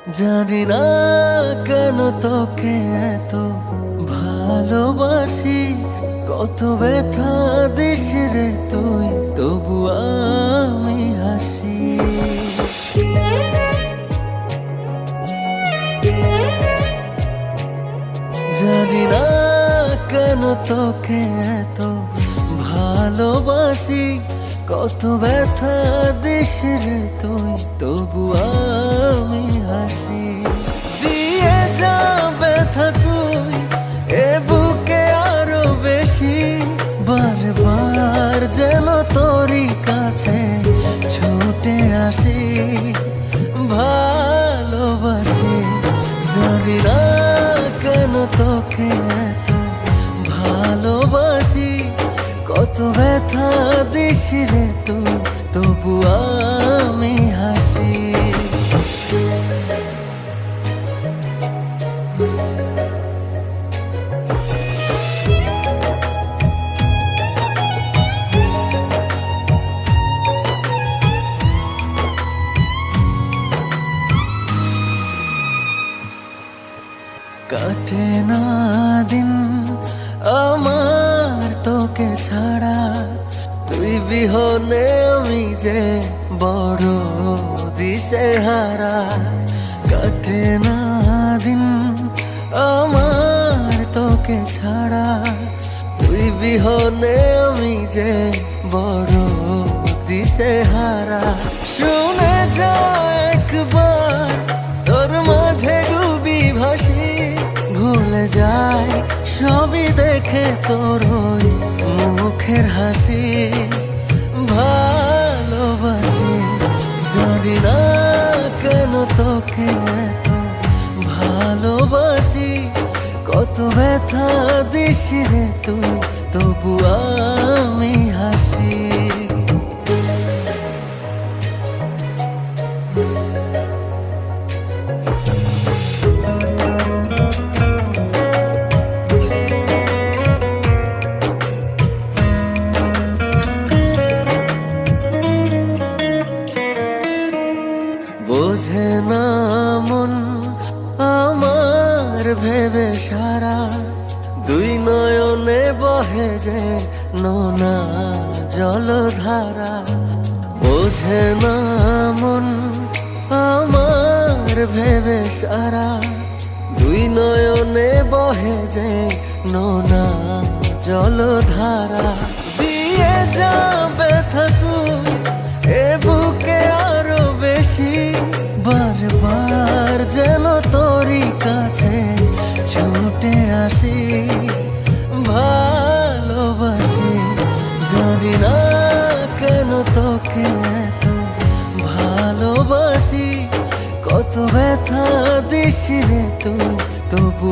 জানি না কেন তোকে এত ভালোবাসি, কত ব্যথা দিস রে তুই, তবু আমি হাসি। জানি না কেন তোকে এত ভালোবাসি, কত ব্যথা দিস রে তুই, তবু আমি হাসি। দিয়ে যা ব্যথা তুই এ বুকে আরো বেশি, বারবার যেন তোরই কাছে ছুটে আসি। ভালোবাসি, জানি না কেন তোকে এত ভালোবাসি, কত ব্যথা দিস রে তুই, তবু আমি হাসি। কাটে না দিন আমার তোকে ছাড়া, তুই বিহনে আমি যে বড় দিশেহারা। কাটে না দিন আমার তোকে ছাড়া, তুই বিহনে আমি যে বড় দিশেহারা। শুনে যা একবার তোর মাঝে ডুবি ভাসি, ভুলে যায় সবই দেখে তোর ওই মুখের হাসি। ভালোবাসি, জানি না কেন তোকে এত ভালোবাসি, কত ব্যথা দিস রে তুই, তবু আমি হাসি। বোঝে না মন আমার ভেবে সারা, দুই নয়নে বহে যে নোনা জলধারা। বোঝে না মন আমার ভেবে সারা, দুই নয়নে বহে যে নোনা জলধারা। দিয়ে যা ব্যথা তুই এ বুকে আরো বেশি, বারবার যেন তোরই কাছে ছুটে আসি। ভালোবাসি, জানি না কেন তোকে এত ভালোবাসি, কত ব্যথা দিস রে তুই, তবু